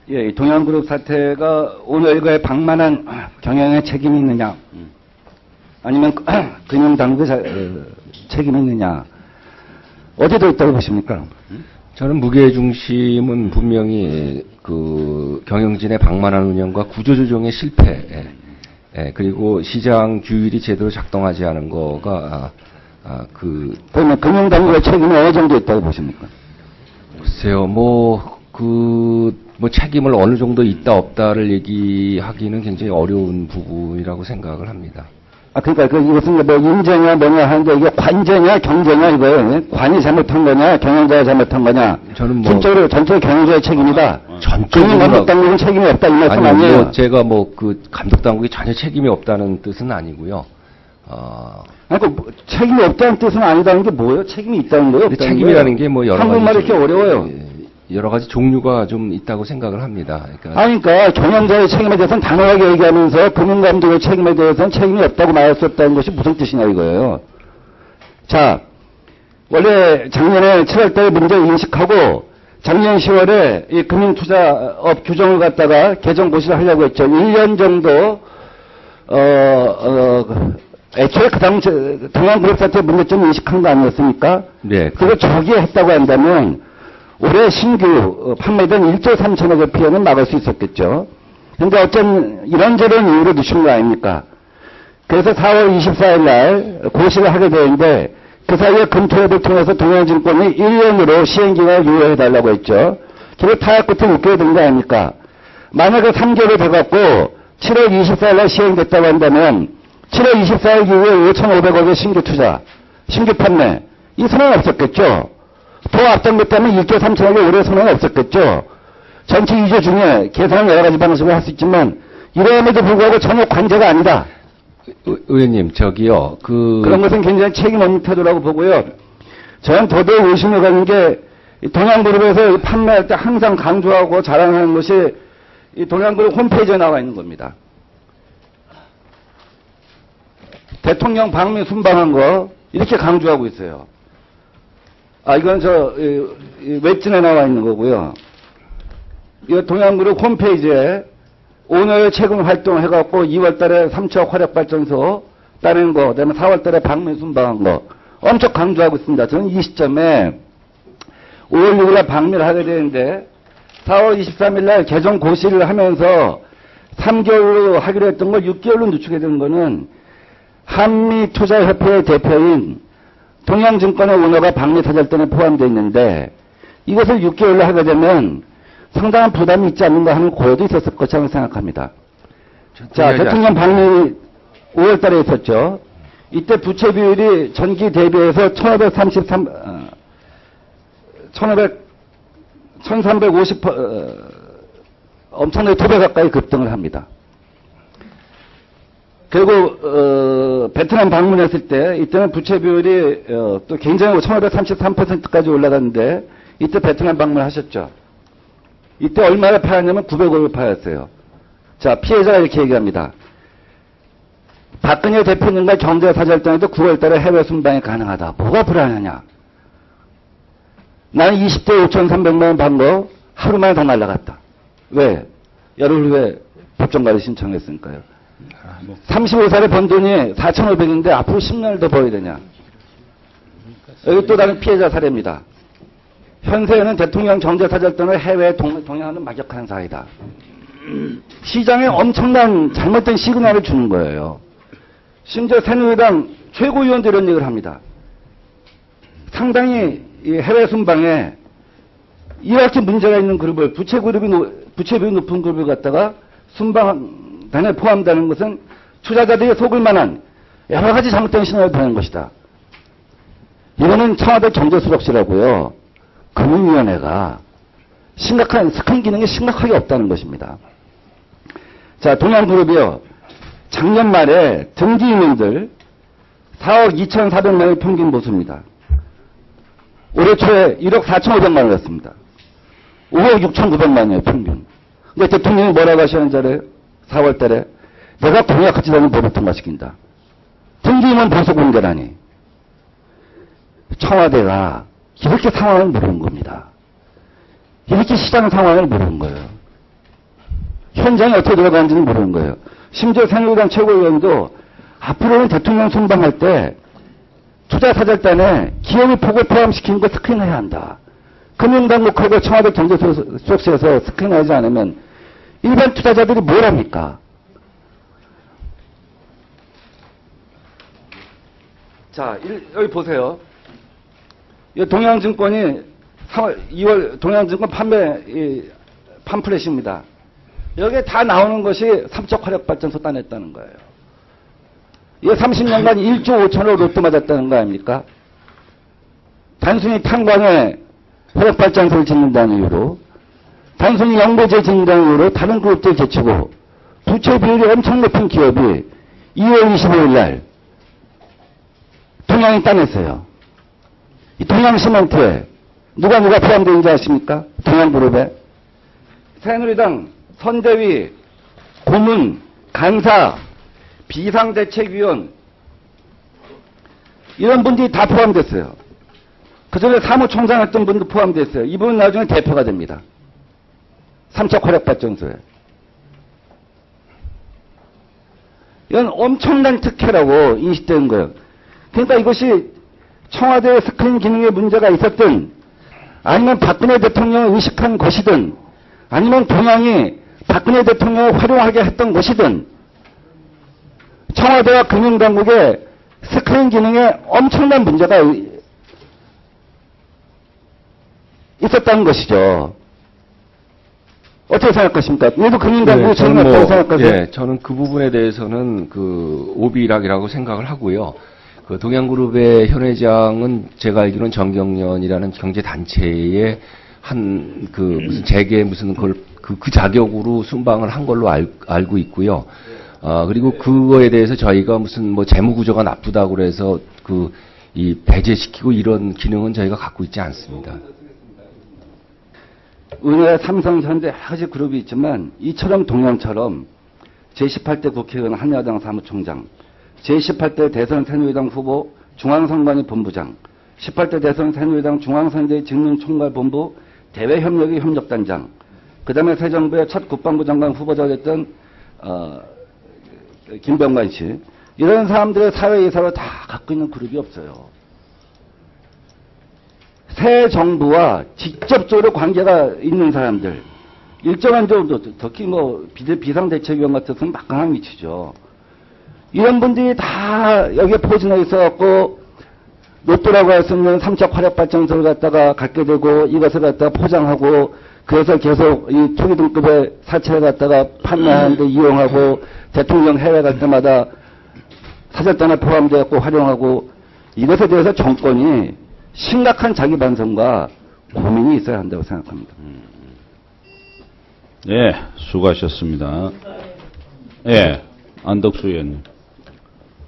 예, 이 동양그룹 사태가 오늘 이거에 방만한 경영에 책임이 있느냐, 아니면 금융당국의 책임이 있느냐, 어디도 있다고 보십니까? 저는 무게중심은 분명히 그 경영진의 방만한 운영과 구조조정의 실패, 그리고 시장 규율이 제대로 작동하지 않은 거가 그러면 금융당국의 책임이 어느 정도 있다고 보십니까? 글쎄요, 책임을 어느 정도 있다 없다를 얘기하기는 굉장히 어려운 부분이라고 생각을 합니다. 그러니까 이것은 뭐 인재냐 뭐냐 하는데 이게 관제냐 경제냐 이거예요. 관이 잘못한 거냐 경영자가 잘못한 거냐. 저는 전적으로 경영자의 책임이다. 전적으로 감독당국은 책임이 없다 이 말씀 아니에요. 제가 감독당국이 전혀 책임이 없다는 뜻은 아니고요. 책임이 없다는 뜻은 아니다는 게 뭐예요? 책임이 있다는 거예요? 책임이라는 게 여러 가지. 한국말이 이렇게 어려워요. 여러 가지 종류가 좀 있다고 생각을 합니다. 그러니까 경영자의 책임에 대해서는 단호하게 얘기하면서 금융감독의 책임에 대해서는 책임이 없다고 말할 수 없다는 것이 무슨 뜻이냐 이거예요. 자, 원래 작년에 7월달에 문제 인식하고 작년 10월에 이 금융투자업 규정을 갖다가 개정 고시를 하려고 했죠. 1년 정도 애초에 그 당시 동양그룹 사태 문제점 인식한 거 아니었습니까? 네. 그걸 저기에 했다고 한다면 올해 신규 판매된 1조 3천억의 피해는 막을 수 있었겠죠. 그런데 어쩐 이런저런 이유로 늦춘 거 아닙니까? 그래서 4월 24일 날 고시를 하게 되는데 그 사이에 금토협을 통해서 동양증권이 1년으로 시행기간을 유예해달라고 했죠. 결국 타협 끝에 6개월 된 거 아닙니까? 만약에 3개월이 돼갖고 7월 24일 날 시행됐다고 한다면 7월 24일 이후에 5,500억의 신규 투자, 신규 판매 이 선언은 없었겠죠. 더 앞당겼다면 1조 3천억의 올해 선언은 없었겠죠. 전체 2조 중에 계산은 여러 가지 방식으로 할 수 있지만 이러함에도 불구하고 전혀 관제가 아니다. 의원님, 저기요. 그런 것은 굉장히 책임 없는 태도라고 보고요. 저는 더더욱 의심이 가는 게 동양그룹에서 판매할 때 항상 강조하고 자랑하는 것이 이 동양그룹 홈페이지에 나와 있는 겁니다. 대통령 방미 순방한 거 이렇게 강조하고 있어요. 이건 웹진에 나와 있는 거고요. 이 동양그룹 홈페이지에 오너의 채금 활동을 해갖고 2월 달에 3척 화력발전소 따낸 거, 그 다음에 4월 달에 방미 순방한 거 엄청 강조하고 있습니다. 저는 이 시점에 5월 6일 날 방미를 하게 되는데 4월 23일 날 개정 고시를 하면서 3개월로 하기로 했던 걸 6개월로 늦추게 된 거는 한미투자협회의 대표인 동양증권의 오너가 방미타절단에 포함되어 있는데 이것을 6개월로 하게 되면 상당한 부담이 있지 않는가 하는 고려도 있었을 것이라고 생각합니다. 자, 대통령 방미 5월 달에 있었죠. 이때 부채 비율이 전기 대비해서 1350, 엄청나게 2배 가까이 급등을 합니다. 그리고 베트남 방문했을 때 이때는 부채 비율이 또 굉장히 1533%까지 올라갔는데 이때 베트남 방문하셨죠. 이때 얼마를 팔았냐면 900억을 팔았어요. 자, 피해자가 이렇게 얘기합니다. 박근혜 대표님과 경제사절단에도 9월 달에 해외 순방이 가능하다. 뭐가 불안하냐? 나는 20대 5,300만 원 반 거 하루 만에 다 날라갔다. 왜? 열흘 후에 법정가를 신청했으니까요. 35살에 번 돈이 4,500인데 앞으로 10년을 더 벌어야 되냐. 여기 또 다른 피해자 사례입니다. 현세에는 대통령 경제사절단을 해외에 동행하는 막역한 사이다. 시장에 엄청난 잘못된 시그널을 주는 거예요. 심지어 새누리당 최고위원도 이런 얘기를 합니다. 상당히 이 해외 순방에 이렇게 문제가 있는 그룹을 부채비율이 높은 그룹을 갖다가 순방단에 포함되는 것은 투자자들이 속을 만한 여러 가지 잘못된 신호를 보내는 것이다. 이거는 청와대 경제수석실하고요. 금융위원회가 심각한 스캔 기능이 심각하게 없다는 것입니다. 자, 동양그룹이요. 작년 말에 등기인원들 4억 2,400만의 평균 보수입니다. 올해 초에 1억 4,500만 원이었습니다. 5억 6,900만이에요, 평균. 근데 대통령이 뭐라고 하시는지 알아요? 4월 달에 내가 공약하지 않은 법을 통과시킨다. 등기인원 보수 공개라니. 청와대가 이렇게 상황을 모르는 겁니다. 이렇게 시장 상황을 모르는 거예요. 현장에 어떻게 들어가는지는 모르는 거예요. 심지어 새누리당 최고위원도 앞으로는 대통령 순방할 때 투자사절단에 기업의 폭을 포함시킨 거 스크린해야 한다. 금융당국하고 청와대 경제수석실에서 스크린하지 않으면 일반 투자자들이 뭘 합니까? 자, 여기 보세요. 이 동양증권이 2월 동양증권 판매 팜플렛입니다. 여기에 다 나오는 것이 삼척 화력발전소 따냈다는 거예요. 이게 30년간 1조 5천억 로또 맞았다는 거 아닙니까? 단순히 탄광에 화력발전소를 짓는다는 이유로, 단순히 연고제 짓는다는 이유로 다른 그룹들 제치고 부채 비율이 엄청 높은 기업이 2월 25일 날 동양이 따냈어요. 이 동양시멘트에 누가 포함되어 있는지 아십니까? 동양그룹에. 새누리당 선대위, 고문, 간사, 비상대책위원 이런 분들이 다 포함됐어요. 그전에 사무총장 했던 분도 포함됐어요. 이분은 나중에 대표가 됩니다. 삼척화력발전소에. 이건 엄청난 특혜라고 인식되는 거예요. 그러니까 이것이 청와대 스크린 기능에 문제가 있었든, 아니면 박근혜 대통령을 의식한 것이든, 아니면 동양이 박근혜 대통령을 활용하게 했던 것이든, 청와대와 금융당국의 스크린 기능에 엄청난 문제가 있었다는 것이죠. 어떻게 생각하십니까? 얘도 금융당국이 책임졌다고 생각하세요? 예, 저는 그 부분에 대해서는 그 오비락이라고 생각을 하고요. 그 동양그룹의 현 회장은 제가 알기로는 정경련이라는 경제단체의 한 그 무슨 재계 무슨 그 자격으로 순방을 한 걸로 알고 있고요. 그리고 그거에 대해서 저희가 무슨 뭐 재무 구조가 나쁘다고 그래서 이 배제시키고 이런 기능은 저희가 갖고 있지 않습니다. 은혜, 삼성, 현대 여러 가지 그룹이 있지만 이처럼 동양처럼 제18대 국회의원 한여당 사무총장, 제18대 대선 새누리당 후보 중앙선관위 본부장, 18대 대선 새누리당 중앙선대위 직능총괄본부 대외협력위 협력단장, 그 다음에 새 정부의 첫 국방부 장관 후보자 됐던 김병관 씨, 이런 사람들의 사회이사로 다 갖고 있는 그룹이 없어요. 새 정부와 직접적으로 관계가 있는 사람들, 일정한 정도, 특히 뭐 비상대책위원 같은 막강한 위치죠. 이런 분들이 다 여기에 포진해 있어갖고 로또라고 할 수 있는 삼척 화력발전소를 갖다가 갖게 되고 이것을 갖다가 포장하고 그래서 계속 이 투기 등급의 사채를 갖다가 판매하는데 이용하고 대통령 해외 갈 때마다 사절단에 포함되었고 활용하고, 이것에 대해서 정권이 심각한 자기 반성과 고민이 있어야 한다고 생각합니다. 네, 수고하셨습니다. 예, 안덕수 의원님.